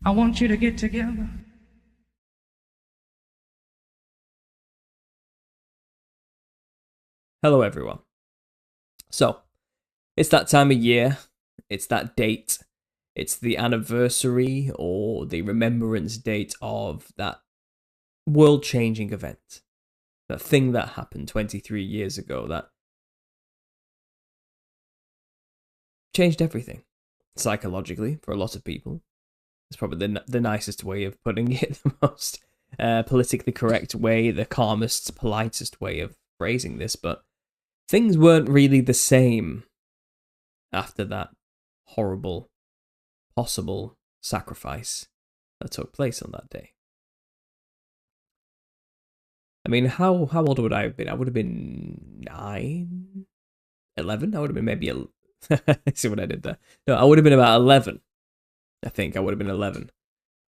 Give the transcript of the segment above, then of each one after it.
I want you to get together. Hello, everyone. So, it's that time of year, it's that date, it's the anniversary or the remembrance date of that world changing event, that thing that happened 23 years ago that changed everything psychologically for a lot of people. It's probably the nicest way of putting it, the most politically correct way, the calmest, politest way of phrasing this, but things weren't really the same after that horrible possible sacrifice that took place on that day. I mean, how old would I have been? I would have been 9, 11. I would have been maybe. See what I did there? No, I would have been about 11. I think I would have been 11.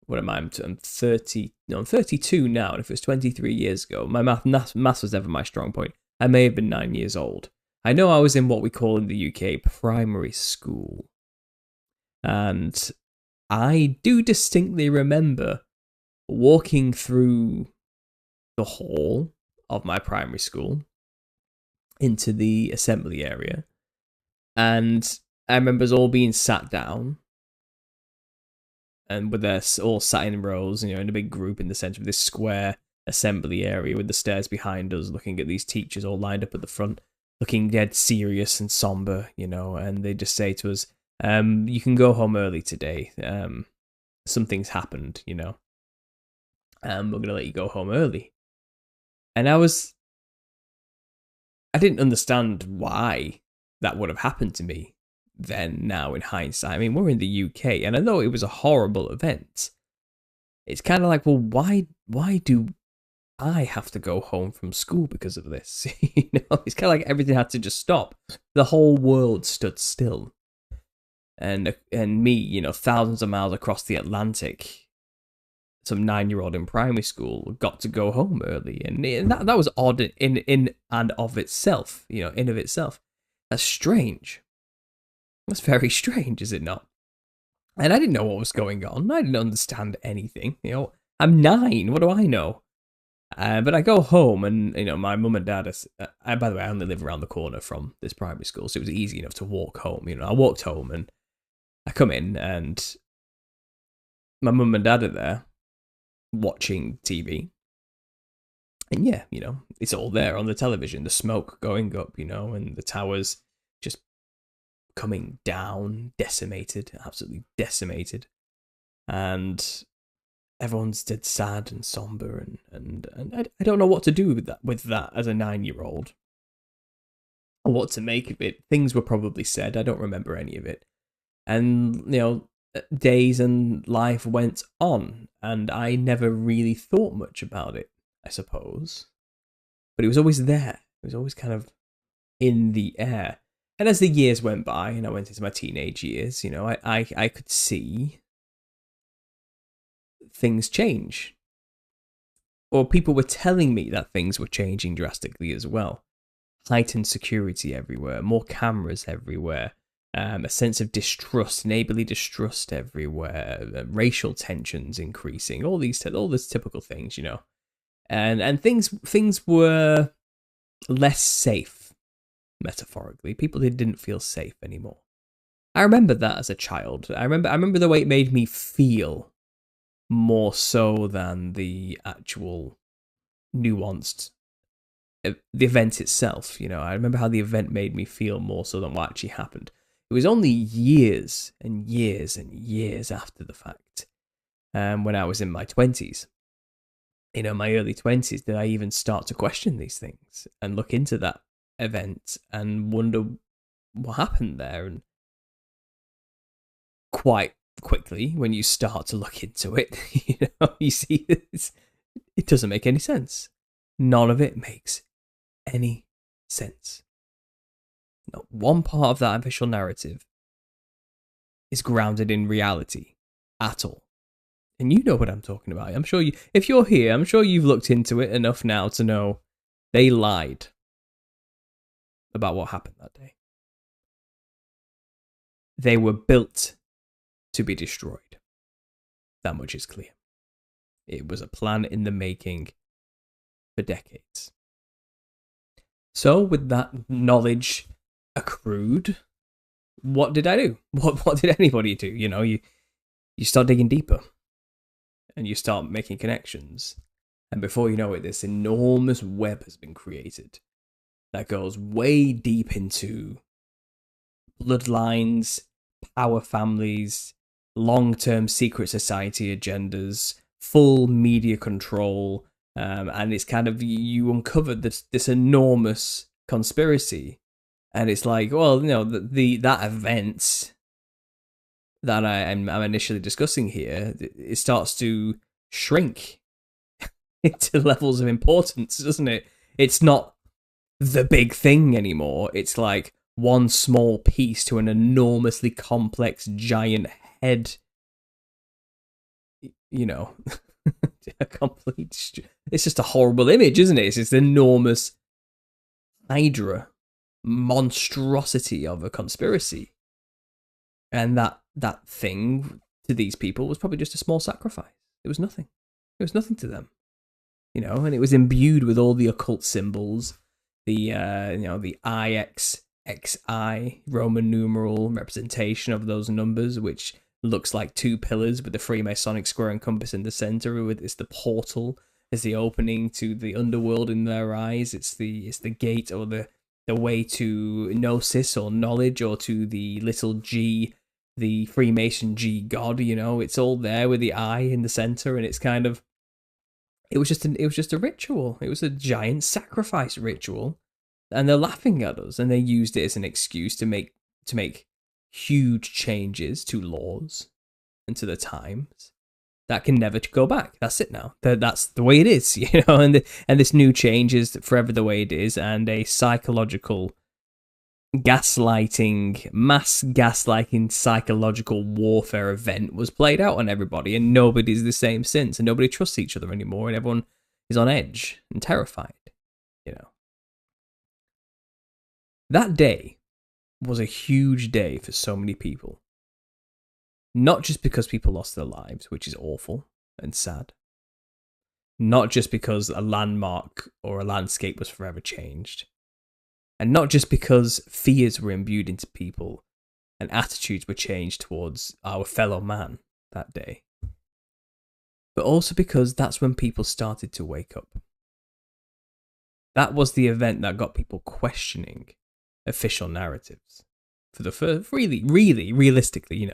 What am I? I'm 30. No, I'm 32 now. And if it was 23 years ago, my math was never my strong point. I may have been 9 years old. I know I was in what we call in the UK primary school, and I do distinctly remember walking through the hall of my primary school into the assembly area, and I remember us all being sat down, and with us all sat in rows, in a big group in the centre of this square assembly area with the stairs behind us, looking at these teachers all lined up at the front, looking dead serious and somber, and they just say to us, you can go home early today. Something's happened, we're going to let you go home early. And I didn't understand why that would have happened to me then, now in hindsight. I mean, we're in the UK, and I know it was a horrible event. It's kind of like, well, why do I have to go home from school because of this? It's kind of like everything had to just stop. The whole world stood still. And me, thousands of miles across the Atlantic, some 9-year-old in primary school got to go home early, and that was odd in and of itself. In of itself, that's strange. That's very strange, is it not? And I didn't know what was going on. I didn't understand anything. I'm 9. What do I know? But I go home, and my mum and dad. By the way, I only live around the corner from this primary school, so it was easy enough to walk home. I walked home, and I come in, and my mum and dad are there watching TV. And yeah, it's all there on the television, the smoke going up, and the towers just coming down, decimated, absolutely decimated. And everyone's dead sad and somber, and I don't know what to do with that as a 9-year-old. Or what to make of it. Things were probably said, I don't remember any of it. And, days and life went on, and I never really thought much about it, I suppose. But it was always there. It was always kind of in the air. And as the years went by and I went into my teenage years, I could see things change. Or people were telling me that things were changing drastically as well. Heightened security everywhere, more cameras everywhere, a sense of distrust, neighborly distrust everywhere, racial tensions increasing, all these typical things, and things were less safe, metaphorically. People didn't feel safe anymore. I remember that as a child. I remember the way it made me feel more so than the actual nuanced the event itself. I remember how the event made me feel more so than what actually happened. It was only years and years and years after the fact, when I was in my 20s, my early 20s, did I even start to question these things and look into that event and wonder what happened there. And quite quickly, when you start to look into it, you see it doesn't make any sense. None of it makes any sense. Not one part of that official narrative is grounded in reality at all. And you know what I'm talking about. I'm sure if you're here, I'm sure you've looked into it enough now to know they lied about what happened that day. They were built to be destroyed. That much is clear. It was a plan in the making for decades. So, with that knowledge accrued, what did I do? What did anybody do? You start digging deeper, and you start making connections, and before you know it, this enormous web has been created that goes way deep into bloodlines, power families, long-term secret society agendas, full media control, and it's kind of, you uncovered this enormous conspiracy, and it's like, well, that event that I'm initially discussing here, it starts to shrink into levels of importance, doesn't it? It's not the big thing anymore. It's like one small piece to an enormously complex giant head. A complete. It's just a horrible image, isn't it? It's this enormous hydra monstrosity of a conspiracy, and that thing to these people was probably just a small sacrifice. It was nothing. It was nothing to them, and it was imbued with all the occult symbols, the the IXXI Roman numeral representation of those numbers, which looks like two pillars with the Freemasonic square and compass in the center. It's the portal, it's the opening to the underworld in their eyes. It's the gate, or the way to gnosis or knowledge, or to the little G, the Freemason G God. It's all there with the eye in the center, and it's kind of, it was just a ritual. It was a giant sacrifice ritual, and they're laughing at us, and they used it as an excuse to make huge changes to laws and to the times that can never go back. That's it now. That's the way it is, and this new change is forever the way it is, and a psychological gaslighting, mass gaslighting, psychological warfare event was played out on everybody, and nobody's the same since, and nobody trusts each other anymore, and everyone is on edge and terrified. That day was a huge day for so many people. Not just because people lost their lives, which is awful and sad. Not just because a landmark or a landscape was forever changed. And not just because fears were imbued into people and attitudes were changed towards our fellow man that day. But also because that's when people started to wake up. That was the event that got people questioning official narratives for the first, really realistically,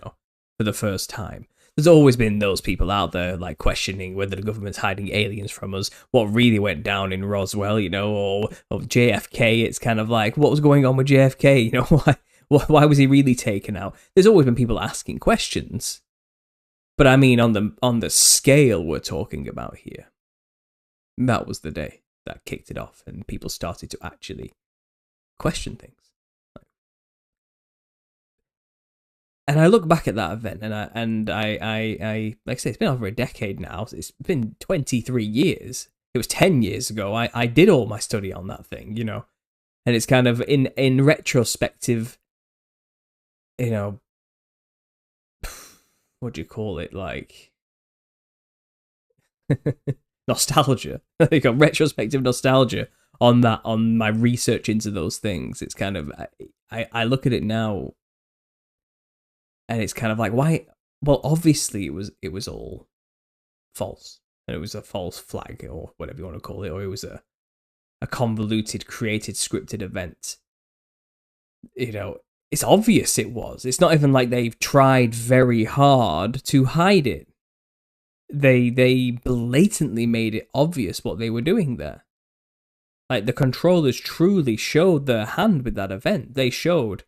for the first time. There's always been those people out there like questioning whether the government's hiding aliens from us, what really went down in Roswell, or JFK. It's kind of like, what was going on with JFK? Why was he really taken out? There's always been people asking questions, but I mean, on the scale we're talking about here, that was the day that kicked it off, and people started to actually question things. And I look back at that event, and I like I say, it's been over a decade now. It's been 23 years. It was 10 years ago. I did all my study on that thing, and it's kind of in retrospective, what do you call it? Like nostalgia. You got retrospective nostalgia on that, on my research into those things. It's kind of, I look at it now, and it's kind of like, why? Well, obviously it was all false, and it was a false flag, or whatever you want to call it, or it was a convoluted, created, scripted event. It's obvious it was. It's not even like they've tried very hard to hide it. They blatantly made it obvious what they were doing there. Like, the controllers truly showed their hand with that event. They showed,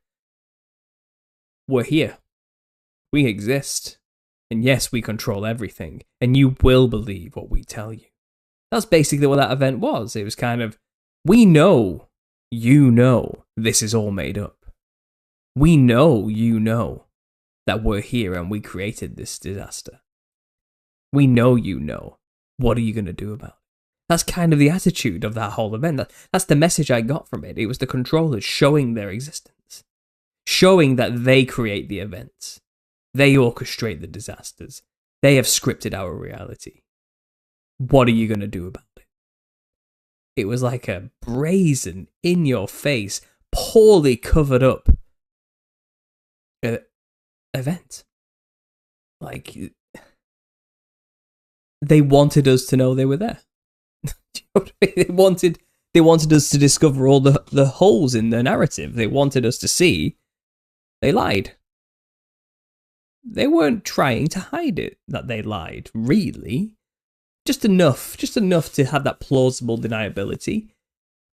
we're here. We exist. And yes, we control everything. And you will believe what we tell you. That's basically what that event was. It was kind of, we know, this is all made up. We know, that we're here and we created this disaster. We know, what are you going to do about it? That's kind of the attitude of that whole event. That's the message I got from it. It was the controllers showing their existence. Showing that they create the events. They orchestrate the disasters. They have scripted our reality. What are you going to do about it? It was like a brazen, in-your-face, poorly covered up event. Like, they wanted us to know they were there. They wanted us to discover all the holes in the narrative. They wanted us to see they lied. They weren't trying to hide it, that they lied, really. Just enough to have that plausible deniability.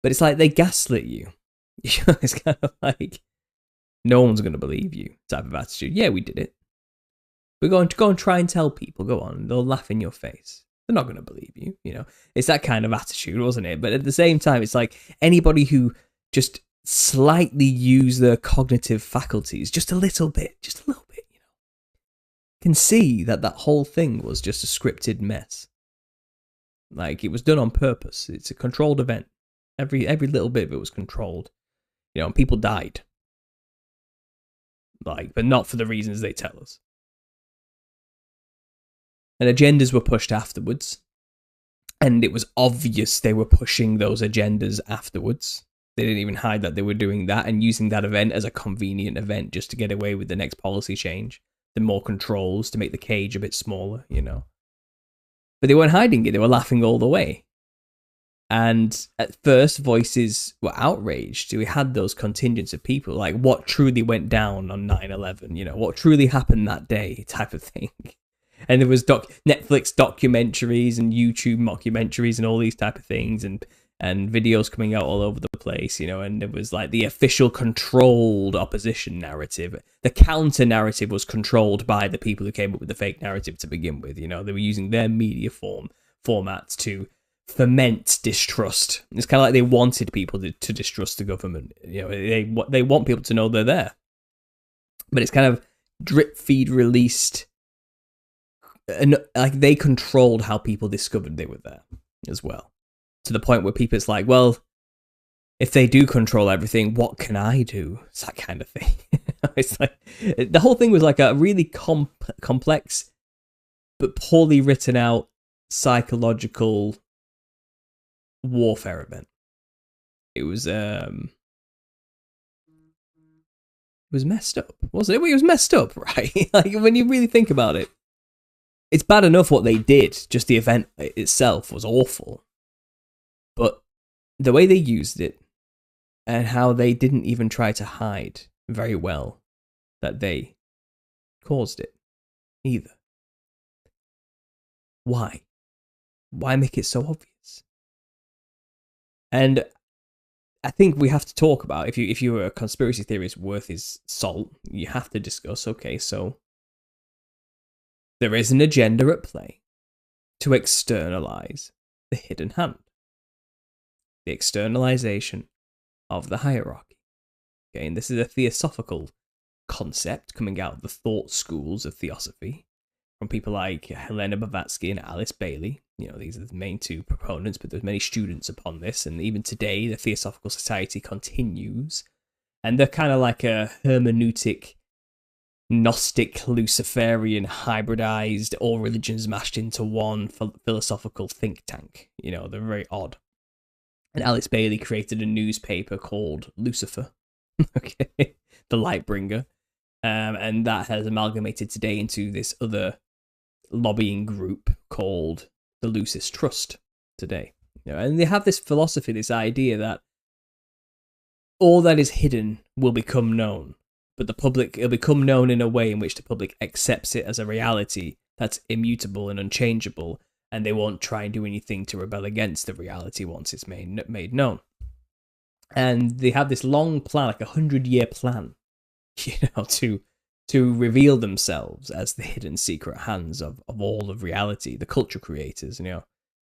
But it's like they gaslit you. It's kind of like, no one's going to believe you type of attitude. Yeah, we did it. We're going to go and try and tell people, go on, they'll laugh in your face. They're not going to believe you, you know. It's that kind of attitude, wasn't it? But at the same time, it's like anybody who just slightly use their cognitive faculties, just a little bit, you know, can see that whole thing was just a scripted mess. Like, it was done on purpose. It's a controlled event. Every little bit of it was controlled. You know, and people died. Like, but not for the reasons they tell us. And agendas were pushed afterwards. And it was obvious they were pushing those agendas afterwards. They didn't even hide that they were doing that and using that event as a convenient event just to get away with the next policy change. The more controls to make the cage a bit smaller, you know. But they weren't hiding it. They were laughing all the way. And at first, voices were outraged. We had those contingents of people, like what truly went down on 9/11, you know, what truly happened that day type of thing. And there was Netflix documentaries and YouTube mockumentaries and all these type of things and videos coming out all over the place, you know, and it was like the official controlled opposition narrative. The counter narrative was controlled by the people who came up with the fake narrative to begin with, you know. They were using their media formats to foment distrust. It's kind of like they wanted people to distrust the government. You know, they want people to know they're there. But it's kind of drip feed released, and like they controlled how people discovered they were there as well. To the point where people, it's like, well, if they do control everything, what can I do? It's that kind of thing. It's like the whole thing was like a really complex but poorly written out psychological warfare event. It was messed up, wasn't it? It was messed up, right? Like when you really think about it, it's bad enough what they did. Just the event itself was awful. But the way they used it and how they didn't even try to hide very well that they caused it either. Why? Why make it so obvious? And I think we have to talk about, if you're a conspiracy theorist worth his salt, you have to discuss, okay, so there is an agenda at play to externalize the hidden hand. The externalization of the hierarchy. Okay, and this is a theosophical concept coming out of the thought schools of theosophy from people like Helena Blavatsky and Alice Bailey. You know, these are the main two proponents, but there's many students upon this, and even today the Theosophical Society continues, and they're kind of like a hermeneutic, Gnostic, Luciferian, hybridized, all religions mashed into one philosophical think tank. You know, they're very odd. And Alice Bailey created a newspaper called Lucifer, okay, the Lightbringer, and that has amalgamated today into this other lobbying group called the Lucis Trust today. You know, and they have this philosophy, this idea that all that is hidden will become known, but the public, it'll become known in a way in which the public accepts it as a reality that's immutable and unchangeable, and they won't try and do anything to rebel against the reality once it's made known. And they have this long plan, like 100-year plan, you know, to reveal themselves as the hidden secret hands of all of reality, the culture creators, you know,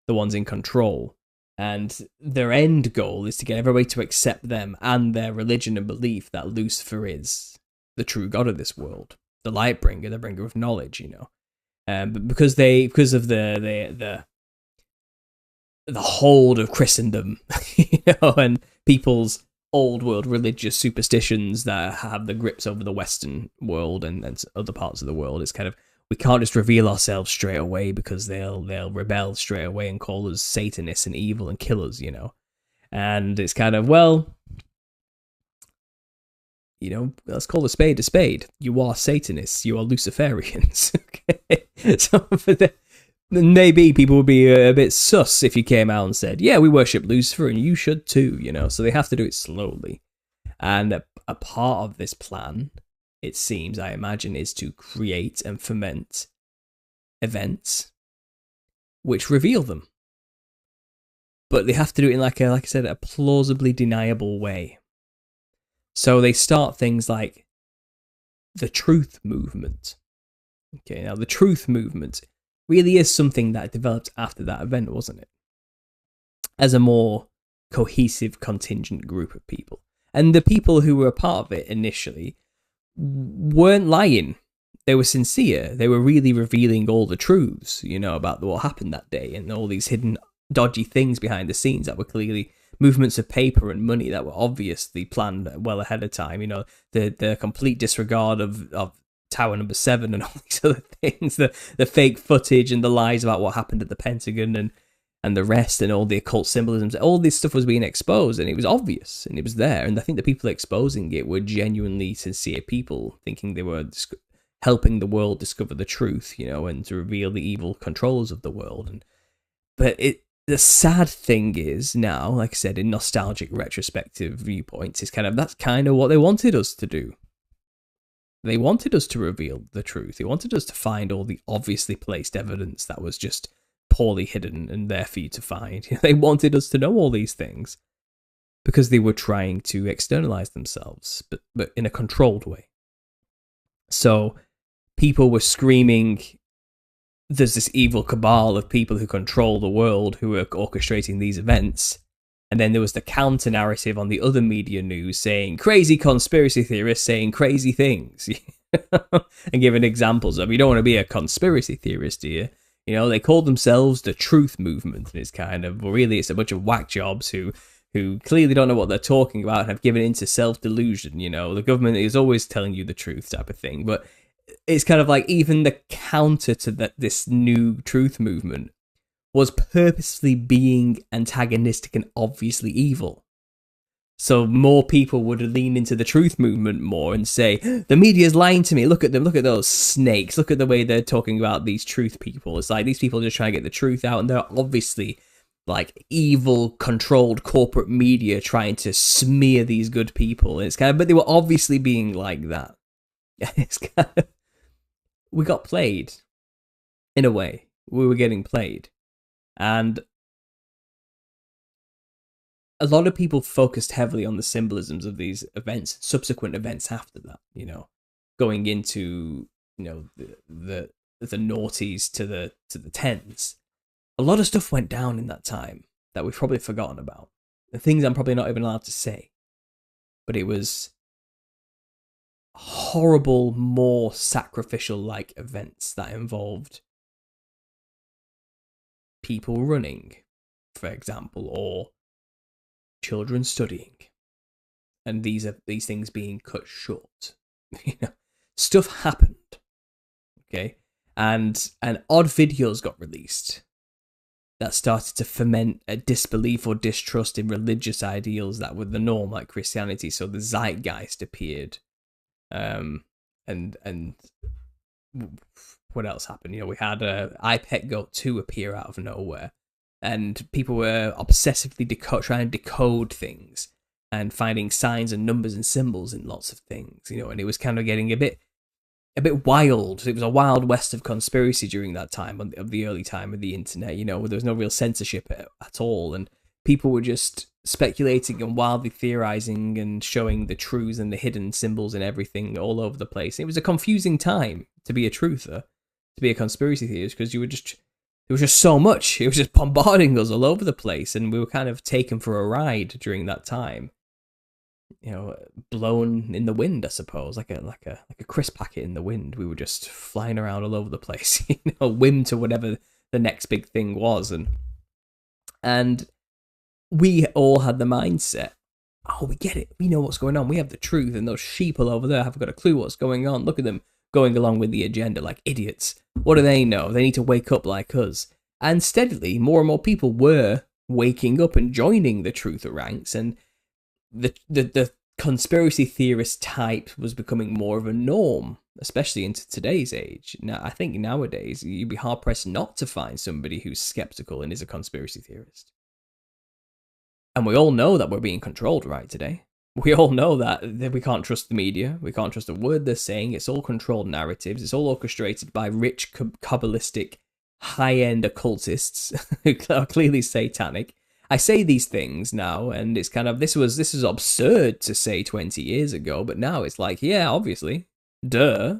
the ones in control. And their end goal is to get everybody to accept them and their religion and belief that Lucifer is the true god of this world, the Lightbringer, the bringer of knowledge, you know. But because of the hold of Christendom, you know, and people's old world religious superstitions that have the grips over the Western world and other parts of the world, it's kind of, we can't just reveal ourselves straight away because they'll rebel straight away and call us Satanists and evil and kill us, And it's kind of, well, let's call a spade a spade. You are Satanists. You are Luciferians. Okay? So maybe people would be a bit sus if you came out and said, yeah, we worship Lucifer and you should too, So they have to do it slowly. And a part of this plan, it seems, I imagine, is to create and foment events which reveal them. But they have to do it in like I said, a plausibly deniable way. So they start things like the truth movement. Okay, now the truth movement really is something that developed after that event, wasn't it? As a more cohesive contingent group of people. And the people who were a part of it initially weren't lying. They were sincere. They were really revealing all the truths, about what happened that day and all these hidden dodgy things behind the scenes that were clearly movements of paper and money that were obviously planned well ahead of time. The complete disregard of Tower Number 7 and all these other things, the fake footage and the lies about what happened at the Pentagon and the rest and all the occult symbolisms. All this stuff was being exposed and it was obvious and it was there. And I think the people exposing it were genuinely sincere people thinking they were helping the world discover the truth, and to reveal the evil controllers of the world. But the sad thing is now, like I said, in nostalgic retrospective viewpoints, that's kind of what they wanted us to do. They wanted us to reveal the truth. They wanted us to find all the obviously placed evidence that was just poorly hidden and there for you to find. They wanted us to know all these things because they were trying to externalize themselves, but in a controlled way. So people were screaming, there's this evil cabal of people who control the world who are orchestrating these events. And then there was the counter narrative on the other media news saying crazy conspiracy theorists saying crazy things and giving examples of, you don't want to be a conspiracy theorist, do you? They call themselves the truth movement. And it's kind of, well, really, it's a bunch of whack jobs who clearly don't know what they're talking about and have given into self-delusion. The government is always telling you the truth type of thing. But it's kind of like even the counter to this new truth movement was purposely being antagonistic and obviously evil. So more people would lean into the truth movement more and say, the media's lying to me, look at them, look at those snakes, look at the way they're talking about these truth people. It's like these people are just trying to get the truth out and they're obviously like evil, controlled corporate media trying to smear these good people. And it's kind of, but they were obviously being like that. It's kind of, we got played in a way. We were getting played. And a lot of people focused heavily on the symbolisms of these events, subsequent events after that, going into, the noughties to the tens. A lot of stuff went down in that time that we've probably forgotten about. The things I'm probably not even allowed to say. But it was horrible, more sacrificial-like events that involved people running, for example, or children studying, and these things being cut short. Stuff happened, okay, and odd videos got released that started to foment a disbelief or distrust in religious ideals that were the norm, like Christianity. So the zeitgeist appeared, and what else happened? We had iPet Go 2 appear out of nowhere, and people were obsessively trying to decode things and finding signs and numbers and symbols in lots of things, and it was kind of getting a bit wild. It was a wild west of conspiracy during that time, of the early time of the internet, where there was no real censorship at all, and people were just speculating and wildly theorizing and showing the truths and the hidden symbols and everything all over the place. It was a confusing time to be a truther, to be a conspiracy theorist, because there was just so much. It was just bombarding us all over the place, and we were kind of taken for a ride during that time. Blown in the wind, I suppose, like a crisp packet in the wind. We were just flying around all over the place, whim to whatever the next big thing was, and we all had the mindset, oh, we get it, we know what's going on, we have the truth, and those sheeple over there haven't got a clue what's going on. Look at them going along with the agenda like idiots. What do they know? They need to wake up like us. And steadily, more and more people were waking up and joining the truther ranks, and the conspiracy theorist type was becoming more of a norm, especially into today's age. Now, I think nowadays you'd be hard pressed not to find somebody who's skeptical and is a conspiracy theorist. And we all know that we're being controlled right today. We all know that we can't trust the media. We can't trust a word they're saying. It's all controlled narratives. It's all orchestrated by rich, Kabbalistic, high-end occultists who are clearly satanic. I say these things now, and it's kind of, this is absurd to say 20 years ago, but now it's like, yeah, obviously, duh.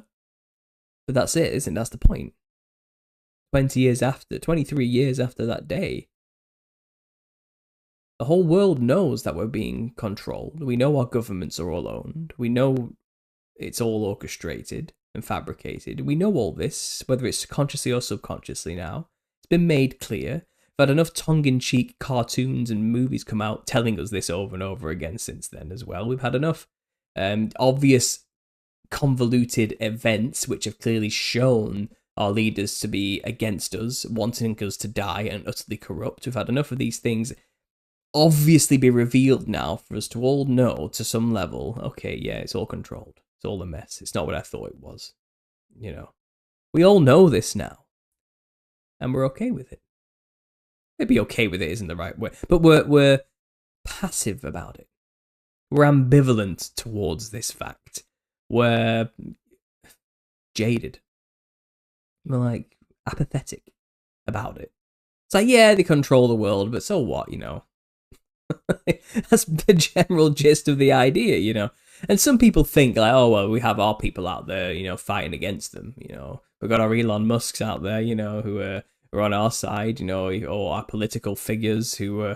But that's it, isn't it? That's the point. 23 years after that day, the whole world knows that we're being controlled. We know our governments are all owned. We know it's all orchestrated and fabricated. We know all this, whether it's consciously or subconsciously now. It's been made clear. We've had enough tongue-in-cheek cartoons and movies come out telling us this over and over again since then as well. We've had enough obvious, convoluted events which have clearly shown our leaders to be against us, wanting us to die and utterly corrupt. We've had enough of these things obviously be revealed now for us to all know to some level, okay, yeah, it's all controlled. It's all a mess. It's not what I thought it was. You know, we all know this now, and we're okay with it. Maybe okay with it isn't the right way, but we're passive about it. We're ambivalent towards this fact. We're jaded. We're like apathetic about it. It's like, yeah, they control the world, but so what, you know? That's the general gist of the idea, you know. And some people think like, oh well, we have our people out there, you know, fighting against them. You know, we've got our Elon Musks out there, you know, who are on our side, you know, or our political figures who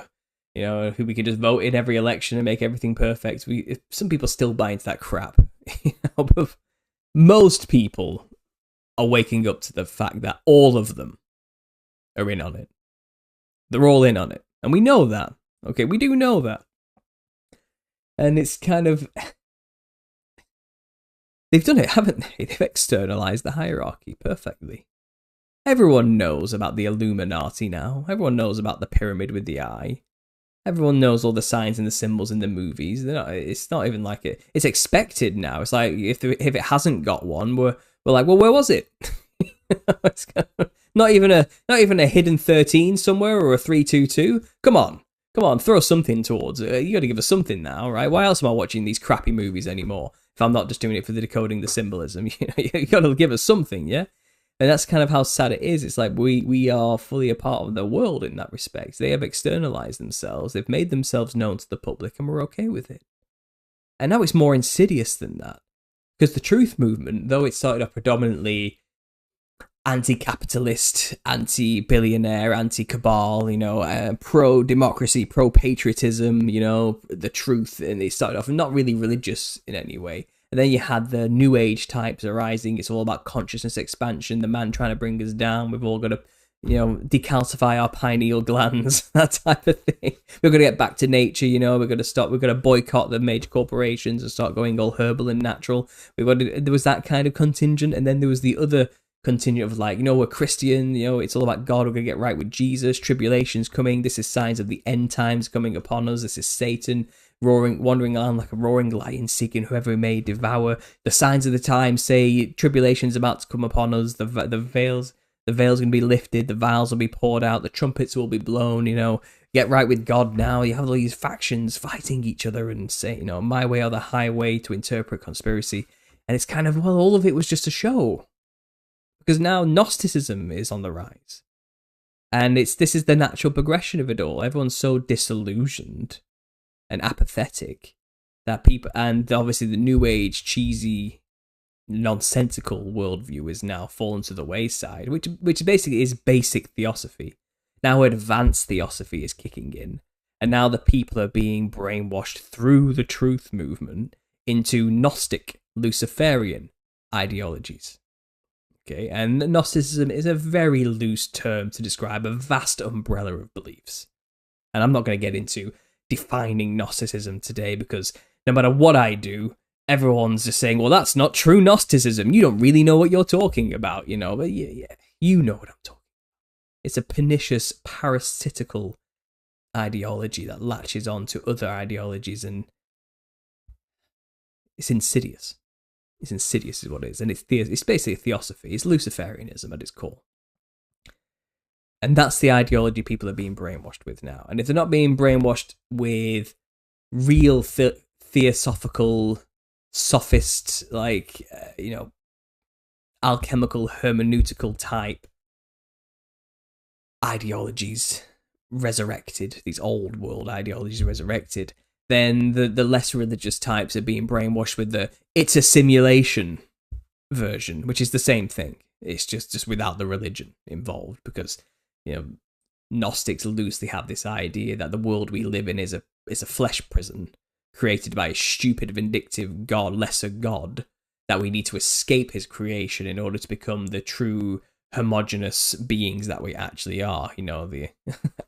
you know, who we can just vote in every election and make everything perfect. Some people still buy into that crap, you know, but most people are waking up to the fact that all of them are in on it. They're all in on it, and we know that. Okay, we do know that. And it's kind of... They've done it, haven't they? They've externalized the hierarchy perfectly. Everyone knows about the Illuminati now. Everyone knows about the pyramid with the eye. Everyone knows all the signs and the symbols in the movies. It's not even like it. It's expected now. It's like if it hasn't got one, we're like, well, where was it? It's kind of, not even a hidden 13 somewhere or a 322. Come on, throw something towards it. You got to give us something now, right? Why else am I watching these crappy movies anymore if I'm not just doing it for the decoding the symbolism? You got to give us something, yeah? And that's kind of how sad it is. It's like we are fully a part of the world in that respect. They have externalized themselves. They've made themselves known to the public, and we're okay with it. And now it's more insidious than that. Because the truth movement, though it started off predominantly anti-capitalist, anti-billionaire, anti-cabal, you know, pro-democracy, pro-patriotism, you know, the truth, and they started off not really religious in any way. And then you had the new age types arising. It's all about consciousness expansion, the man trying to bring us down. We've all got to, you know, decalcify our pineal glands, that type of thing. We're going to get back to nature, you know, we're going to boycott the major corporations and start going all herbal and natural. There was that kind of contingent, and then there was the other contingent of like, you know, we're Christian, you know, it's all about God, we're going to get right with Jesus, tribulation's coming, this is signs of the end times coming upon us, this is Satan wandering around like a roaring lion seeking whoever he may devour. The signs of the times say tribulation's about to come upon us, the veil's going to be lifted, the vials will be poured out, the trumpets will be blown, you know, get right with God now. You have all these factions fighting each other and say, you know, my way or the highway to interpret conspiracy. And it's kind of, well, all of it was just a show. Because now Gnosticism is on the rise. And this is the natural progression of it all. Everyone's so disillusioned and apathetic that people, and obviously the new age, cheesy, nonsensical worldview is now fallen to the wayside, which basically is basic theosophy. Now advanced theosophy is kicking in. And now the people are being brainwashed through the truth movement into Gnostic, Luciferian ideologies. Okay, and Gnosticism is a very loose term to describe a vast umbrella of beliefs. And I'm not going to get into defining Gnosticism today because no matter what I do, everyone's just saying, well, that's not true Gnosticism. You don't really know what you're talking about, but yeah, you know what I'm talking about. It's a pernicious, parasitical ideology that latches on to other ideologies, and it's insidious. It's insidious is what it is, and it's basically a theosophy. It's Luciferianism at its core. And that's the ideology people are being brainwashed with now. And if they're not being brainwashed with real theosophical, sophist, alchemical, hermeneutical type ideologies resurrected, these old world ideologies resurrected, then the less religious types are being brainwashed with the it's a simulation version, which is the same thing. It's just without the religion involved, because Gnostics loosely have this idea that the world we live in is a flesh prison created by a stupid, vindictive god, lesser god, that we need to escape his creation in order to become the true homogeneous beings that we actually are, the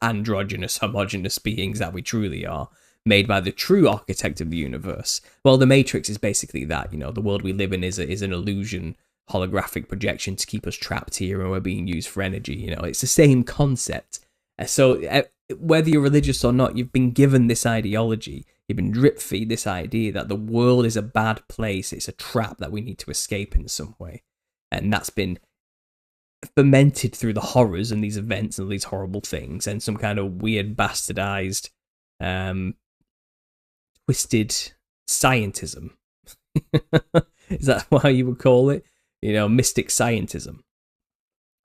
androgynous, homogeneous beings that we truly are, made by the true architect of the universe. Well, the Matrix is basically that, the world we live in is an illusion, holographic projection to keep us trapped here, and we're being used for energy. It's the same concept. So whether you're religious or not, you've been given this ideology, you've been drip feed this idea that the world is a bad place, it's a trap that we need to escape in some way. And that's been fermented through the horrors and these events and these horrible things, and some kind of weird bastardized twisted scientism. Is that how you would call it? Mystic scientism.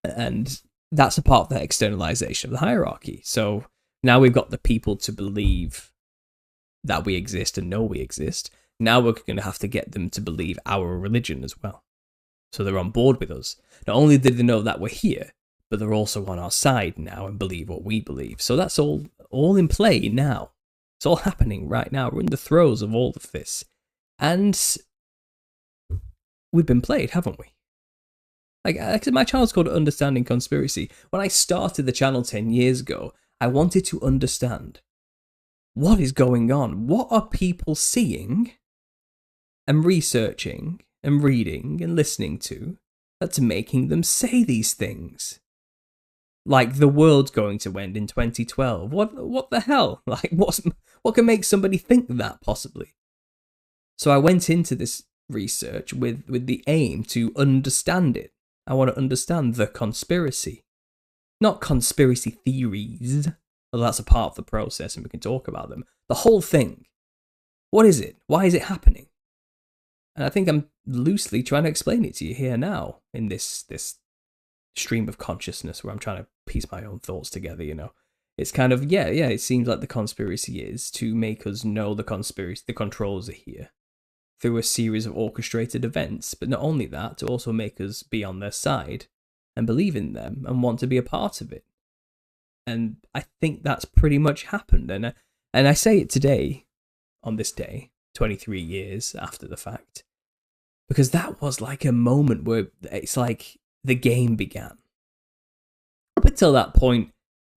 And that's a part of the externalization of the hierarchy. So now we've got the people to believe that we exist and know we exist. Now we're going to have to get them to believe our religion as well. So they're on board with us. Not only did they know that we're here, but they're also on our side now and believe what we believe. So that's all in play now. It's all happening right now. We're in the throes of all of this. And we've been played, haven't we? Like my channel's called Understanding Conspiracy. When I started the channel 10 years ago, I wanted to understand what is going on. What are people seeing and researching and reading and listening to that's making them say these things? Like the world's going to end in 2012. What the hell? Like what can make somebody think that possibly? So I went into this research with the aim to understand it. I want to understand the conspiracy. Not conspiracy theories, although that's a part of the process and we can talk about them. The whole thing. What is it? Why is it happening? And I think I'm loosely trying to explain it to you here now in this stream of consciousness where I'm trying to piece my own thoughts together, It's kind of, it seems like the conspiracy is to make us know the controls are here through a series of orchestrated events. But not only that, to also make us be on their side and believe in them and want to be a part of it. And I think that's pretty much happened. And I say it today, on this day, 23 years after the fact, because that was like a moment where it's like the game began. Up until that point,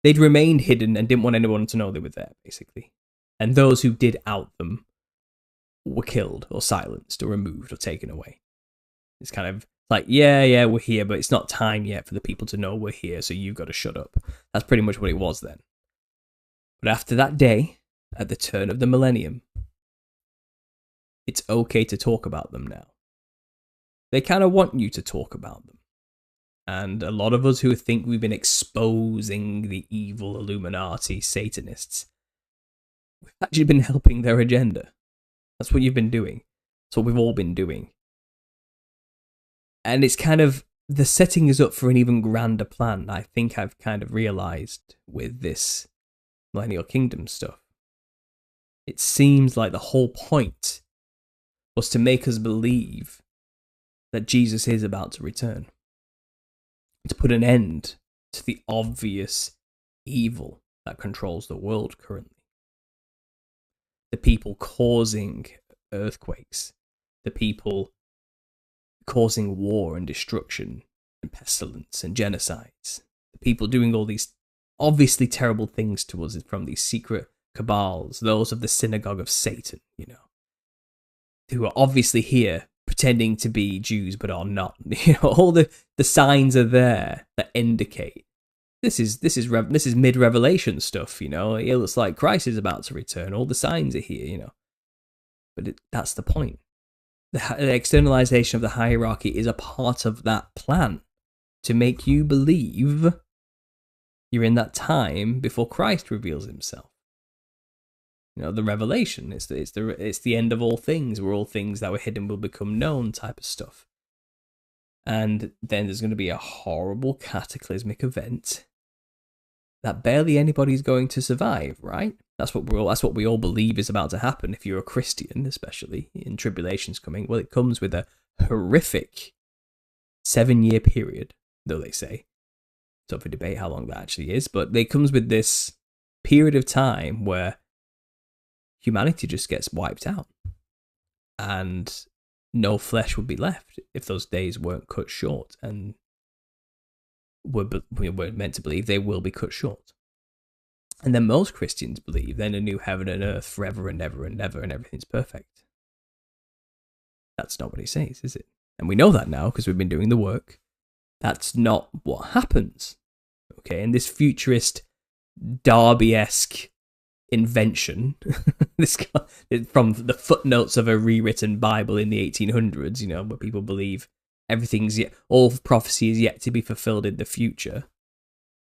they'd remained hidden and didn't want anyone to know they were there, basically. And those who did out them were killed or silenced or removed or taken away. It's kind of like, yeah, we're here, but it's not time yet for the people to know we're here, so you've got to shut up. That's pretty much what it was then. But after that day, at the turn of the millennium, it's okay to talk about them now. They kind of want you to talk about them. And a lot of us who think we've been exposing the evil Illuminati Satanists, we've actually been helping their agenda. That's what you've been doing. That's what we've all been doing. And it's kind of, the setting is up for an even grander plan, I think I've kind of realised with this Millennial Kingdom stuff. It seems like the whole point was to make us believe that Jesus is about to return. To put an end to the obvious evil that controls the world currently. The people causing earthquakes, the people causing war and destruction and pestilence and genocides, the people doing all these obviously terrible things to us from these secret cabals, those of the synagogue of Satan, who are obviously here pretending to be Jews but are not. All the signs are there that indicate this is mid-revelation stuff. It looks like Christ is about to return. All the signs are here. But that's the point. The externalization of the hierarchy is a part of that plan to make you believe you're in that time before Christ reveals himself. The revelation, it's the end of all things, where all things that were hidden will become known type of stuff. And then there's going to be a horrible cataclysmic event that barely anybody's going to survive, right? That's what we all believe is about to happen if you're a Christian, especially in tribulation's coming. Well, it comes with a horrific 7-year period, though they say. It's up for debate how long that actually is, but it comes with this period of time where humanity just gets wiped out, and no flesh would be left if those days weren't cut short, and we're meant to believe they will be cut short. And then most Christians believe then a new heaven and earth forever and ever and ever, and everything's perfect. That's not what he says, is it? And we know that now because we've been doing the work. That's not what happens. Okay, and this futurist Darby-esque invention, this from the footnotes of a rewritten Bible in the 1800s, where people believe all prophecy is yet to be fulfilled in the future.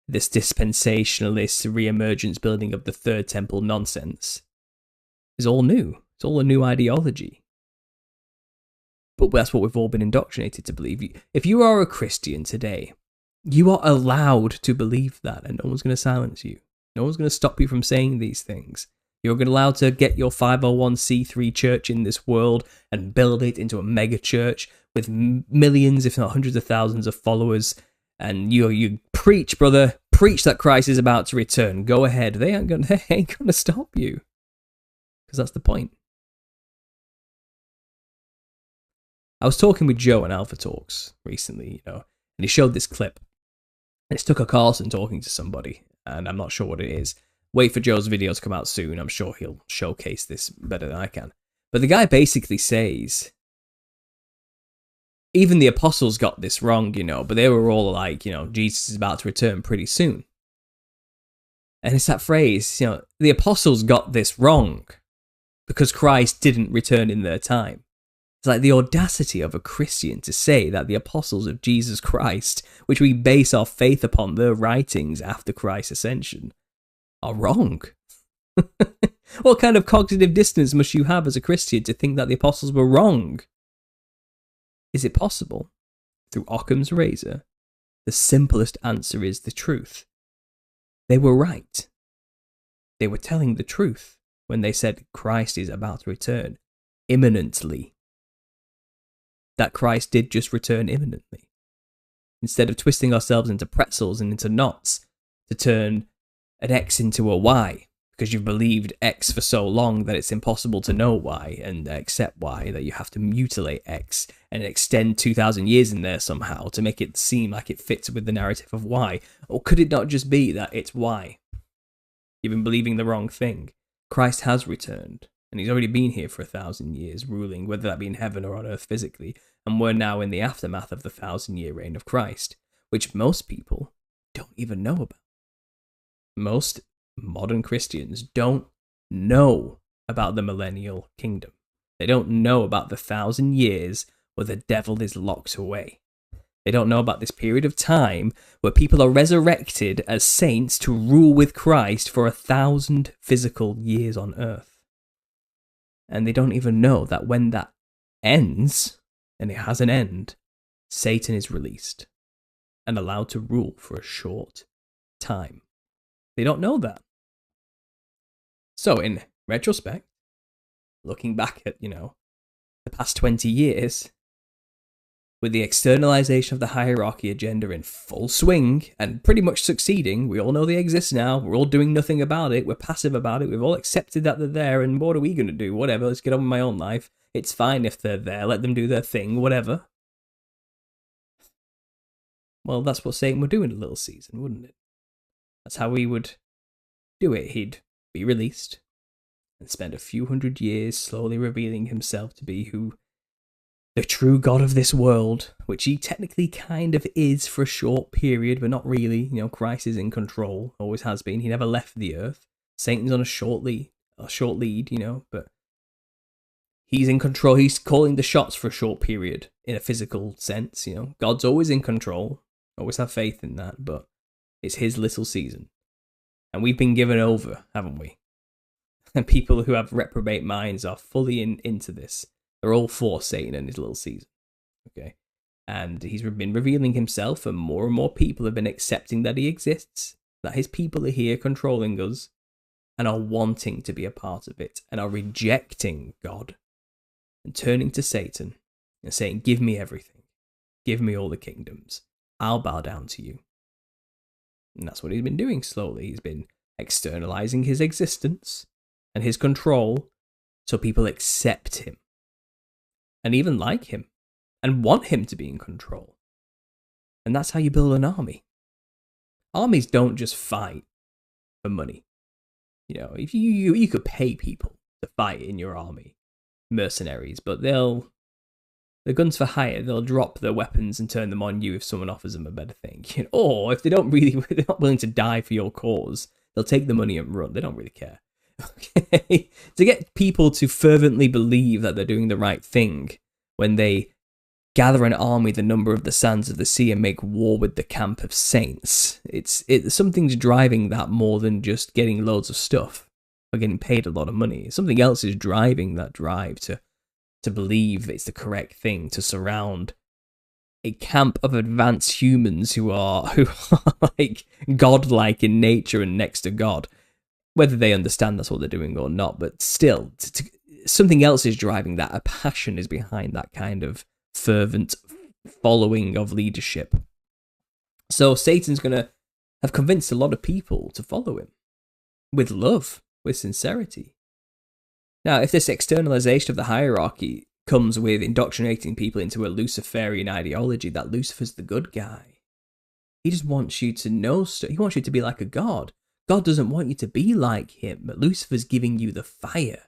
This dispensationalist re-emergence building of the third temple nonsense is all new. It's all a new ideology. But that's what we've all been indoctrinated to believe. If you are a Christian today, you are allowed to believe that, and no one's going to silence you. No one's going to stop you from saying these things. You're allowed to get your 501c3 church in this world and build it into a mega church with millions, if not hundreds of thousands of followers. And you preach, brother, preach that Christ is about to return. Go ahead. They ain't gonna stop you, because that's the point. I was talking with Joe on Alpha Talks recently, and he showed this clip. It's Tucker Carlson talking to somebody, and I'm not sure what it is. Wait for Joe's video to come out soon. I'm sure he'll showcase this better than I can. But the guy basically says, even the apostles got this wrong, but they were all like, Jesus is about to return pretty soon. And it's that phrase, the apostles got this wrong because Christ didn't return in their time. It's like the audacity of a Christian to say that the apostles of Jesus Christ, which we base our faith upon their writings after Christ's ascension, are wrong. What kind of cognitive dissonance must you have as a Christian to think that the apostles were wrong? Is it possible? Through Occam's razor, the simplest answer is the truth. They were right. They were telling the truth when they said Christ is about to return imminently. That Christ did just return imminently. Instead of twisting ourselves into pretzels and into knots to turn an X into a Y, because you've believed X for so long that it's impossible to know Y and accept Y, that you have to mutilate X and extend 2,000 years in there somehow to make it seem like it fits with the narrative of Y. Or could it not just be that it's Y? You've been believing the wrong thing. Christ has returned, and he's already been here for 1,000 years, ruling, whether that be in heaven or on earth physically, and we're now in the aftermath of the 1,000-year reign of Christ, which most people don't even know about. Most modern Christians don't know about the millennial kingdom. They don't know about the 1,000 years where the devil is locked away. They don't know about this period of time where people are resurrected as saints to rule with Christ for 1,000 physical years on earth. And they don't even know that when that ends, and it has an end, Satan is released and allowed to rule for a short time. They don't know that. So in retrospect, looking back at, the past 20 years, with the externalization of the hierarchy agenda in full swing and pretty much succeeding, we all know they exist now, we're all doing nothing about it, we're passive about it, we've all accepted that they're there, and what are we going to do? Whatever, let's get on with my own life. It's fine if they're there, let them do their thing, whatever. Well, that's what Satan would do in a little season, wouldn't it? That's how he would do it. He'd be released, and spend a few hundred years slowly revealing himself to be the true God of this world, which he technically kind of is for a short period, but not really. Christ is in control, always has been. He never left the earth. Satan's on a short lead, but he's in control. He's calling the shots for a short period in a physical sense. God's always in control. Always have faith in that, but it's his little season. And we've been given over, haven't we? And people who have reprobate minds are fully into this. They're all for Satan and his little season. Okay? And he's been revealing himself, and more people have been accepting that he exists, that his people are here controlling us, and are wanting to be a part of it, and are rejecting God, and turning to Satan, and saying, give me everything. Give me all the kingdoms. I'll bow down to you. And that's what he's been doing slowly. He's been externalizing his existence and his control so people accept him and even like him and want him to be in control. And that's how you build an army. Armies don't just fight for money. If you could pay people to fight in your army, mercenaries, but they're guns for hire. They'll drop their weapons and turn them on you if someone offers them a better thing. Or if they're not willing to die for your cause, they'll take the money and run. They don't really care. Okay? To get people to fervently believe that they're doing the right thing when they gather an army the number of the sands of the sea and make war with the camp of saints, something's driving that more than just getting loads of stuff or getting paid a lot of money. Something else is driving that drive to believe it's the correct thing to surround a camp of advanced humans who are like godlike in nature and next to God. Whether they understand that's what they're doing or not, but still, something else is driving that. A passion is behind that kind of fervent following of leadership. So Satan's going to have convinced a lot of people to follow him with love, with sincerity. Now, if this externalization of the hierarchy comes with indoctrinating people into a Luciferian ideology that Lucifer's the good guy, he just wants you to know stuff. He wants you to be like a god. God doesn't want you to be like him, but Lucifer's giving you the fire.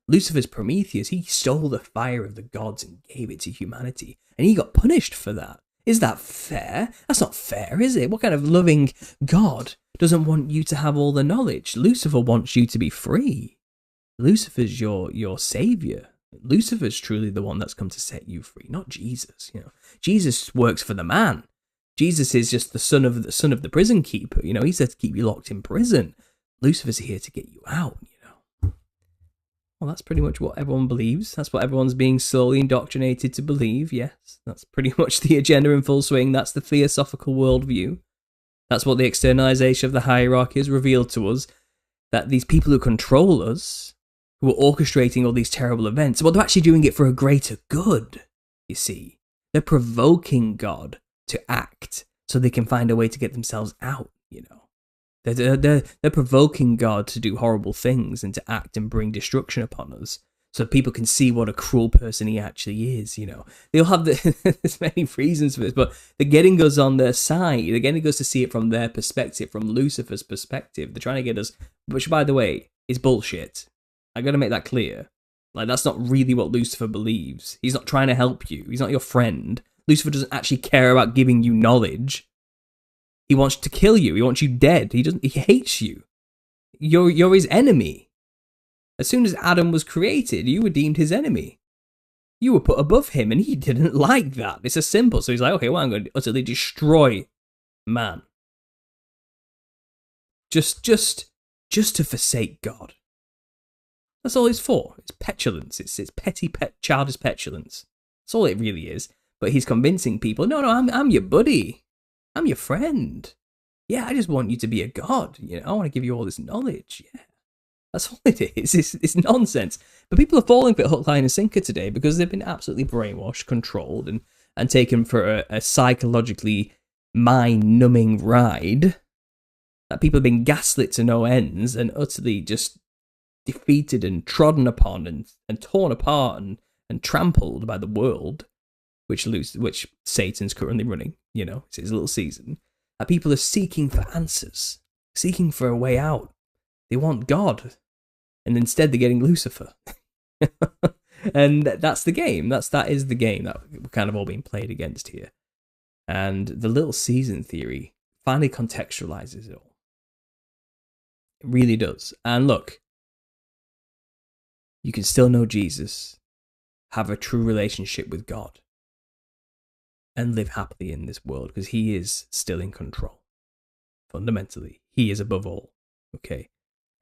Lucifer's Prometheus. He stole the fire of the gods and gave it to humanity, and he got punished for that. Is that fair? That's not fair, is it? What kind of loving God doesn't want you to have all the knowledge? Lucifer wants you to be free. Lucifer's your savior. Lucifer's truly the one that's come to set you free, not Jesus. Jesus works for the man. Jesus is just the son of the prison keeper. He's there to keep you locked in prison. Lucifer's here to get you out. Well, that's pretty much what everyone believes. That's what everyone's being slowly indoctrinated to believe. Yes, that's pretty much the agenda in full swing. That's the theosophical worldview. That's what the externalization of the hierarchy has revealed to us. That these people who control us, who are orchestrating all these terrible events, well, they're actually doing it for a greater good, you see. They're provoking God to act so they can find a way to get themselves out, They're provoking God to do horrible things and to act and bring destruction upon us so people can see what a cruel person he actually is, They'll have there's many reasons for this, but they're getting us on their side. They're getting us to see it from their perspective, from Lucifer's perspective. They're trying to get us, which, by the way, is bullshit. I got to make that clear. That's not really what Lucifer believes. He's not trying to help you. He's not your friend. Lucifer doesn't actually care about giving you knowledge. He wants to kill you. He wants you dead. He hates you. You're his enemy. As soon as Adam was created, you were deemed his enemy. You were put above him, and he didn't like that. It's as simple. So he's like, okay, well, I'm going to utterly destroy man. Just to forsake God. That's all it's for. It's petulance. It's petty, childish petulance. That's all it really is. But he's convincing people, no, I'm your buddy. I'm your friend. Yeah, I just want you to be a god. I want to give you all this knowledge. Yeah, that's all it is. It's nonsense. But people are falling for hook, line, and sinker today because they've been absolutely brainwashed, controlled, and taken for a psychologically mind-numbing ride. That people have been gaslit to no ends and utterly just defeated and trodden upon and torn apart and trampled by the world, which Satan's currently running. It's his little season. People are seeking for answers, seeking for a way out. They want God. and instead they're getting Lucifer. And that's the game. That is the game that we're kind of all being played against here. And the little season theory finally contextualizes it all. It really does. And look, you can still know Jesus, have a true relationship with God, and live happily in this world because he is still in control. Fundamentally, he is above all. Okay?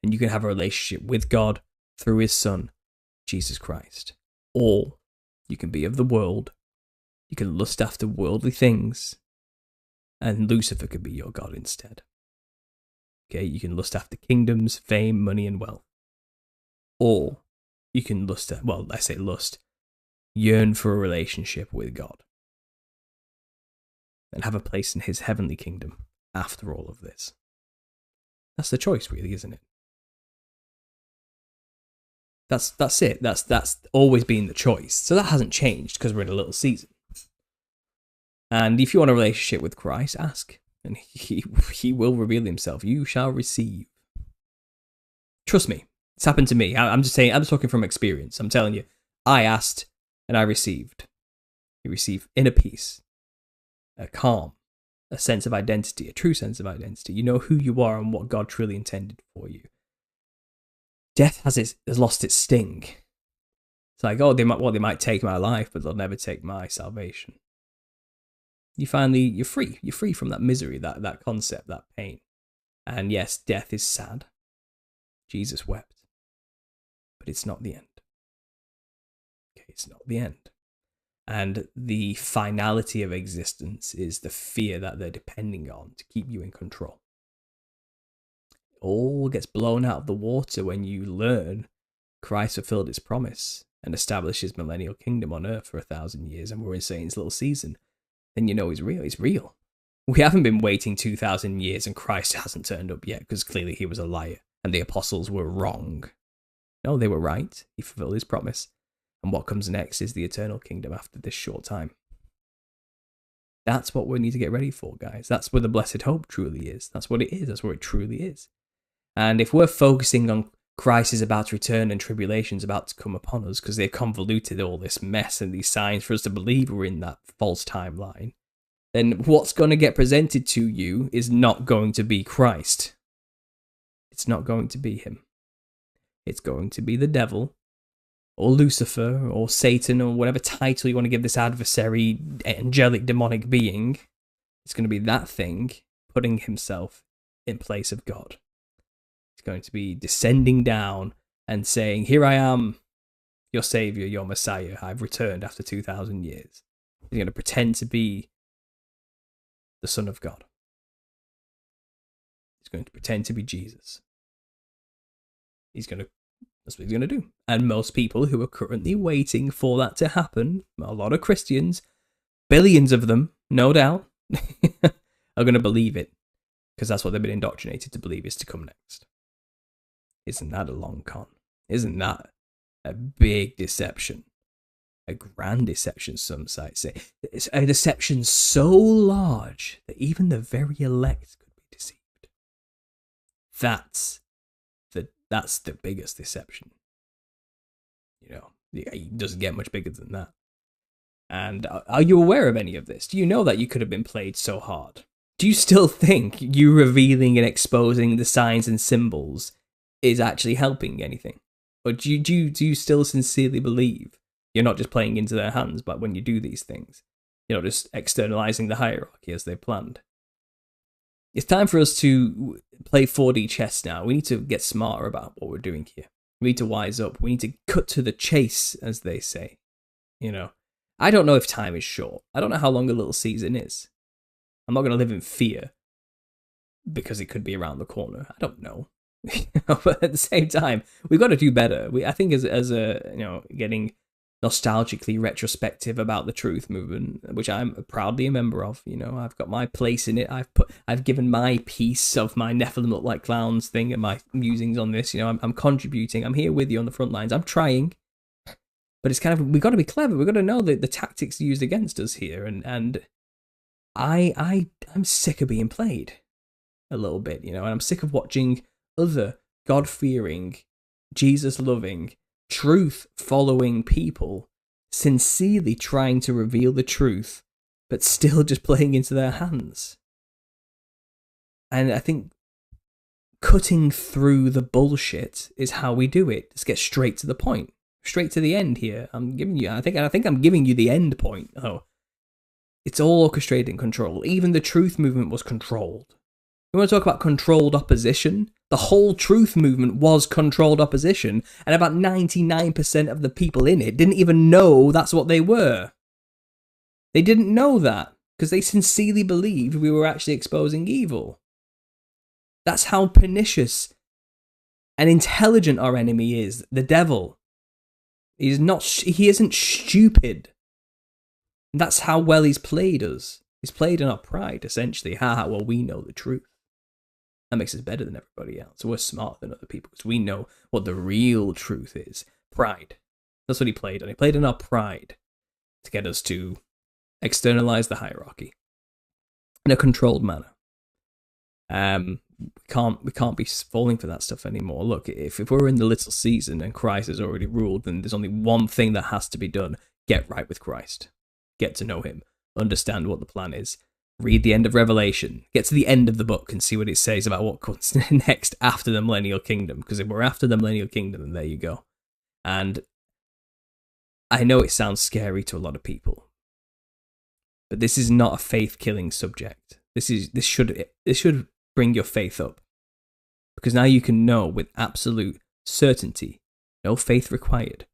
And you can have a relationship with God through his son, Jesus Christ. Or you can be of the world, you can lust after worldly things, and Lucifer could be your God instead. Okay, you can lust after kingdoms, fame, money, and wealth. Or you can yearn for a relationship with God and have a place in his heavenly kingdom after all of this. That's the choice, really, isn't it? That's it. That's always been the choice. So that hasn't changed because we're in a little season. And if you want a relationship with Christ, ask, and he will reveal himself. You shall receive. Trust me, it's happened to me. I'm just saying. I'm talking from experience. I'm telling you. I asked, and I received. You receive inner peace, a calm, a sense of identity, a true sense of identity. You know who you are and what God truly intended for you. Death has lost its sting. It's like, oh, they might take my life, but they'll never take my salvation. You're free. You're free from that misery, that concept, that pain. And yes, death is sad. Jesus wept. But it's not the end. Okay, it's not the end. And the finality of existence is the fear that they're depending on to keep you in control. It all gets blown out of the water when you learn Christ fulfilled his promise and established his millennial kingdom on earth for 1,000 years, and we're in Satan's little season. Then you know he's real. It's real. We haven't been waiting 2,000 years and Christ hasn't turned up yet because clearly he was a liar and the apostles were wrong. No, they were right. He fulfilled his promise. And what comes next is the eternal kingdom after this short time. That's what we need to get ready for, guys. That's where the blessed hope truly is. That's what it is. That's where it truly is. And if we're focusing on Christ is about to return and tribulation's about to come upon us because they've convoluted all this mess and these signs for us to believe we're in that false timeline, then what's going to get presented to you is not going to be Christ. It's not going to be him. It's going to be the devil or Lucifer or Satan or whatever title you want to give this adversary, angelic, demonic being. It's going to be that thing putting himself in place of God. He's going to be descending down and saying, here I am, your savior, your Messiah. I've returned after 2,000 years. He's going to pretend to be the Son of God. He's going to pretend to be Jesus. That's what he's going to do. And most people who are currently waiting for that to happen, a lot of Christians, billions of them, no doubt, are going to believe it. Because that's what they've been indoctrinated to believe is to come next. Isn't that a long con? Isn't that a big deception? A grand deception, some sites say. It's a deception so large that even the very elect could be deceived. That's the biggest deception. You know, it doesn't get much bigger than that. And are you aware of any of this? Do you know that you could have been played so hard? Do you still think you revealing and exposing the signs and symbols is actually helping anything? Or do you still sincerely believe you're not just playing into their hands, but when you do these things, you're not just externalizing the hierarchy as they planned? It's time for us to play 4D chess now. We need to get smarter about what we're doing here. We need to wise up. We need to cut to the chase, as they say. You know, I don't know if time is short. I don't know how long a little season is. I'm not going to live in fear because it could be around the corner. I don't know. But at the same time, we've got to do better. I think as a getting nostalgically retrospective about the truth movement, which I'm proudly a member of. You know, I've got my place in it. I've given my piece of my Nephilim look like clowns thing and my musings on this. You know, I'm contributing. I'm here with you on the front lines. I'm trying, but it's kind of, we've got to be clever. We've got to know the tactics used against us here, and I'm sick of being played a little bit, you know, and I'm sick of watching other God-fearing, Jesus loving, truth following people sincerely trying to reveal the truth, but still just playing into their hands. And I think cutting through the bullshit is how we do it. Let's get straight to the point, straight to the end here. I think I'm giving you the end point. Oh, it's all orchestrated and controlled. Even the truth movement was controlled. We want to talk about controlled opposition. The whole truth movement was controlled opposition, and about 99% of the people in it didn't even know that's what they were. They didn't know that because they sincerely believed we were actually exposing evil. That's how pernicious and intelligent our enemy is, the devil. He isn't stupid. That's how well he's played us. He's played in our pride, essentially. Well, we know the truth. That makes us better than everybody else. We're smarter than other people because we know what the real truth is. Pride. That's what he played on. He played on our pride to get us to externalize the hierarchy in a controlled manner. We can't be falling for that stuff anymore. Look, if we're in the little season and Christ has already ruled, then there's only one thing that has to be done. Get right with Christ. Get to know him. Understand what the plan is. Read the end of Revelation. Get to the end of the book and see what it says about what comes next after the millennial kingdom. Because if we're after the millennial kingdom, then there you go. And I know it sounds scary to a lot of people, but this is not a faith-killing subject. This should bring your faith up, because now you can know with absolute certainty, no faith required,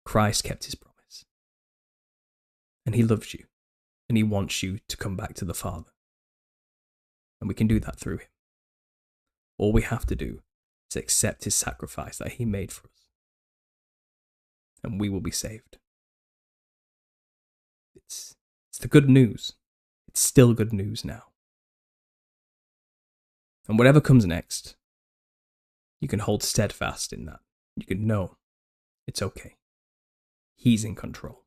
Christ kept his promise, and he loves you. And he wants you to come back to the Father. And we can do that through him. All we have to do is accept his sacrifice that he made for us. And we will be saved. It's the good news. It's still good news now. And whatever comes next, you can hold steadfast in that. You can know it's okay. He's in control.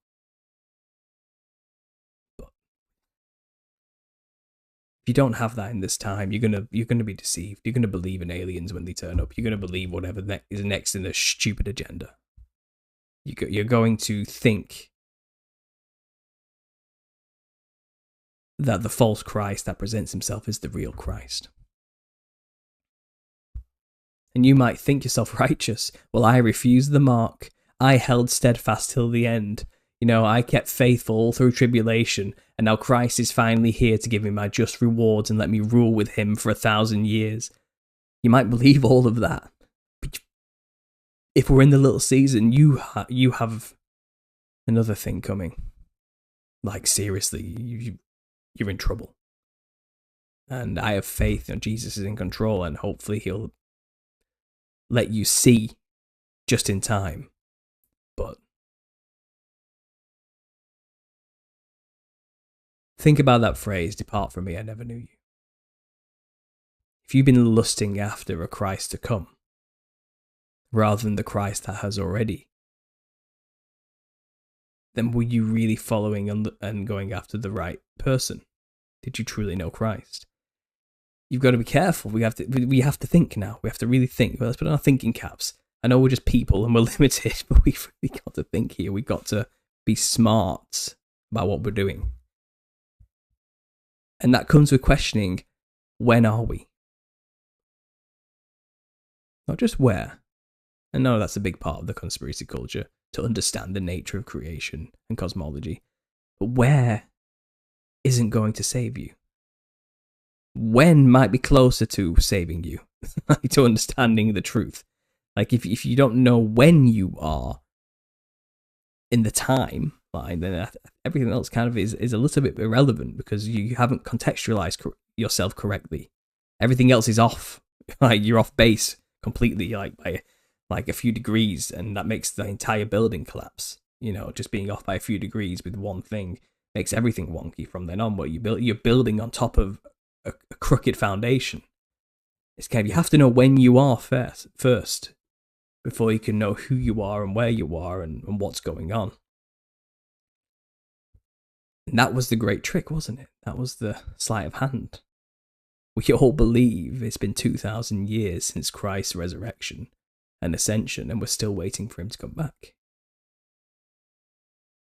If you don't have that in this time, you're gonna be deceived. You're gonna believe in aliens when they turn up. You're gonna believe whatever is next in their stupid agenda. You're going to think that the false Christ that presents himself is the real Christ. And you might think yourself righteous. Well, I refused the mark. I held steadfast till the end. I kept faithful all through tribulation, and now Christ is finally here to give me my just rewards and let me rule with him for 1,000 years. You might believe all of that. But if we're in the little season, you have another thing coming. Like, seriously, you're in trouble. And I have faith that Jesus is in control, and hopefully he'll let you see just in time. But think about that phrase, depart from me, I never knew you. If you've been lusting after a Christ to come, rather than the Christ that has already, then were you really following and going after the right person? Did you truly know Christ? You've got to be careful. We have to think now. We have to really think. Well, let's put on our thinking caps. I know we're just people and we're limited, but we've really got to think here. We've got to be smart about what we're doing. And that comes with questioning, when are we? Not just where. I know that's a big part of the conspiracy culture, to understand the nature of creation and cosmology. But where isn't going to save you? When might be closer to saving you, to understanding the truth. Like, if you don't know when you are in the time line, then everything else kind of is a little bit irrelevant, because you haven't contextualized yourself correctly. Everything else is off. Like, you're off base completely, by a few degrees, and that makes the entire building collapse. Just being off by a few degrees with one thing makes everything wonky from then on. What you're building on top of a crooked foundation. It's kind of, you have to know when you are first before you can know who you are and where you are and what's going on. And that was the great trick, wasn't it? That was the sleight of hand. We all believe it's been 2,000 years since Christ's resurrection. and ascension, and we're still waiting for him to come back.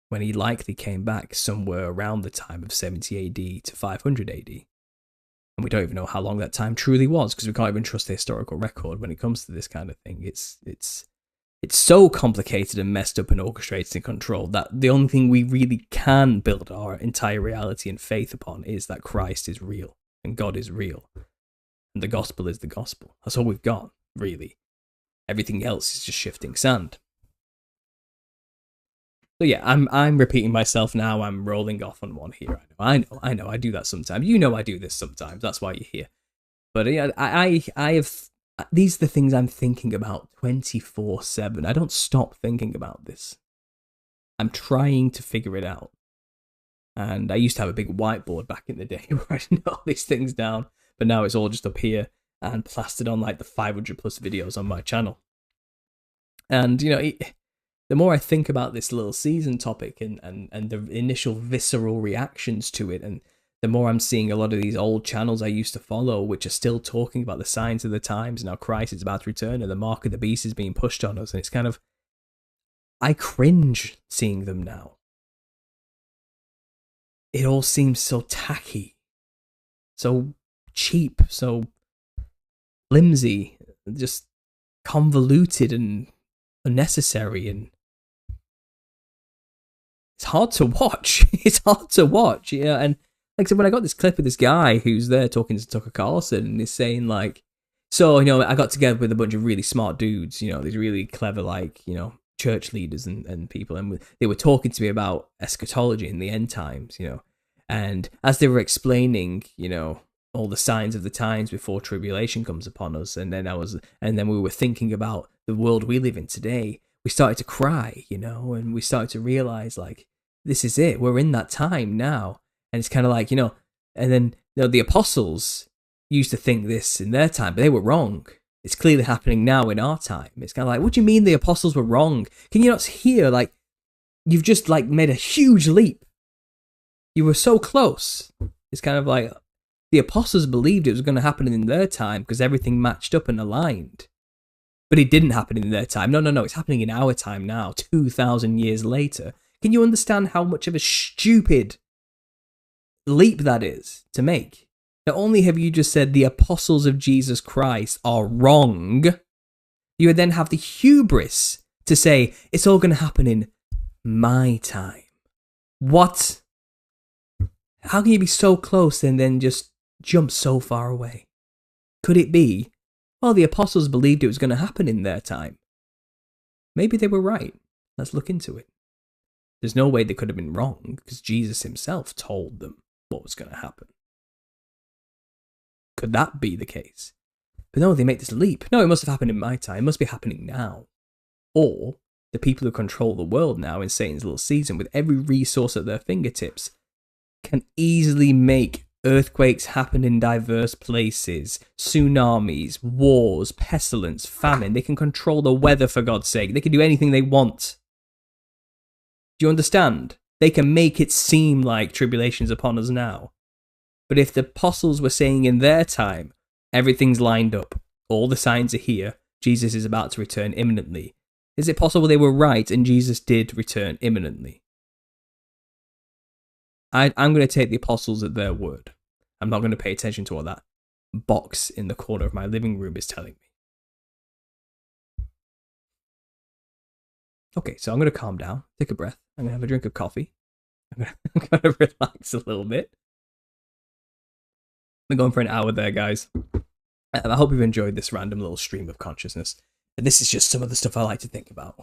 When he likely came back somewhere around the time of 70 AD to 500 AD. And we don't even know how long that time truly was, because we can't even trust the historical record when it comes to this kind of thing. It's so complicated and messed up and orchestrated and controlled that the only thing we really can build our entire reality and faith upon is that Christ is real and God is real. And the gospel is the gospel. That's all we've got, really. Everything else is just shifting sand. So yeah, I'm repeating myself now. I'm rolling off on one here. I know. I do that sometimes. You know I do this sometimes. That's why you're here. But yeah, I have... These are the things I'm thinking about 24/7. I don't stop thinking about this. I'm trying to figure it out. And I used to have a big whiteboard back in the day where I'd note all these things down. But now it's all just up here and plastered on like the 500 plus videos on my channel. And, you know, the more I think about this little season topic and the initial visceral reactions to it, and the more I'm seeing a lot of these old channels I used to follow, which are still talking about the signs of the times and how Christ is about to return and the mark of the beast is being pushed on us. And it's kind of, I cringe seeing them now. It all seems so tacky, so cheap, so flimsy, just convoluted and unnecessary, and it's hard to watch. It's hard to watch, yeah. And like, so when I got this clip of this guy who's there talking to Tucker Carlson, and he's saying like, so, you know, I got together with a bunch of really smart dudes, you know, these really clever, like, you know, church leaders and people, and they were talking to me about eschatology and the end times, you know, and as they were explaining, you know, all the signs of the times before tribulation comes upon us, and then we were thinking about the world we live in today, we started to cry, you know, and we started to realize like, this is it, we're in that time now. And it's kind of like, you know, and then, you know, the apostles used to think this in their time, but they were wrong. It's clearly happening now in our time. It's kind of like, what do you mean the apostles were wrong? Can you not hear, like, you've just, like, made a huge leap. You were so close. It's kind of like, the apostles believed it was going to happen in their time because everything matched up and aligned. But it didn't happen in their time. No, it's happening in our time now, 2,000 years later. Can you understand how much of a stupid leap that is to make? Not only have you just said the apostles of Jesus Christ are wrong, you would then have the hubris to say it's all going to happen in my time. What? How can you be so close and then just jump so far away? Could it be, well, the apostles believed it was going to happen in their time? Maybe they were right. Let's look into it. There's no way they could have been wrong because Jesus himself told them what was going to happen. Could that be the case? But no, they make this leap. No, it must have happened in my time. It must be happening now. Or the people who control the world now in Satan's little season, with every resource at their fingertips, can easily make earthquakes happen in diverse places, tsunamis, wars, pestilence, famine. They can control the weather, for God's sake. They can do anything they want. Do you understand? They can make it seem like tribulation's upon us now. But if the apostles were saying in their time, everything's lined up, all the signs are here, Jesus is about to return imminently, is it possible they were right and Jesus did return imminently? I'm going to take the apostles at their word. I'm not going to pay attention to what that box in the corner of my living room is telling me. Okay, so I'm going to calm down, take a breath. I'm going to have a drink of coffee. I'm going to relax a little bit. We're going for an hour there, guys. I hope you've enjoyed this random little stream of consciousness. And this is just some of the stuff I like to think about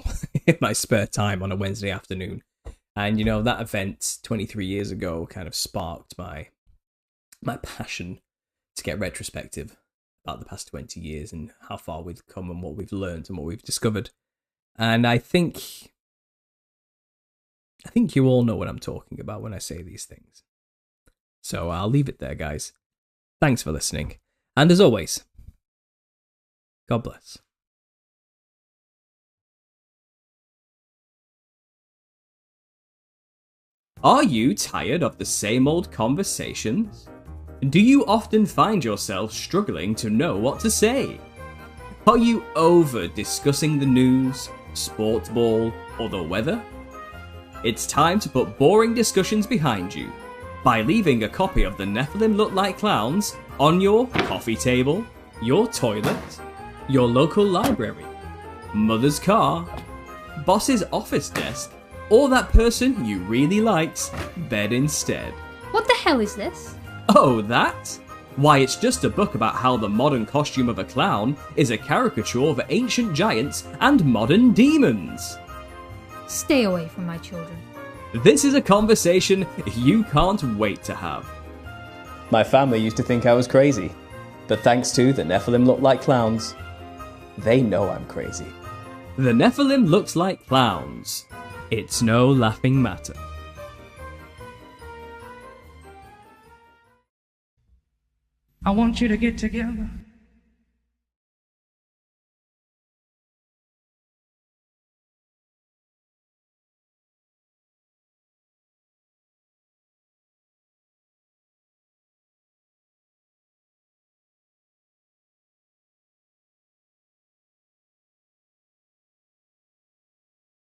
in my spare time on a Wednesday afternoon. And, you know, that event 23 years ago kind of sparked my passion to get retrospective about the past 20 years and how far we've come and what we've learned and what we've discovered. And I think you all know what I'm talking about when I say these things. So I'll leave it there, guys. Thanks for listening. And as always, God bless. Are you tired of the same old conversations? Do you often find yourself struggling to know what to say? Are you over discussing the news, sports ball, or the weather? It's time to put boring discussions behind you by leaving a copy of The Nephilim Look Like Clowns on your coffee table, your toilet, your local library, mother's car, boss's office desk, or that person you really like's bed instead. What the hell is this? Oh, that? Why, it's just a book about how the modern costume of a clown is a caricature of ancient giants and modern demons. Stay away from my children. This is a conversation you can't wait to have. My family used to think I was crazy, but thanks to The Nephilim Look Like Clowns, they know I'm crazy. The Nephilim looks like clowns. It's no laughing matter. I want you to get together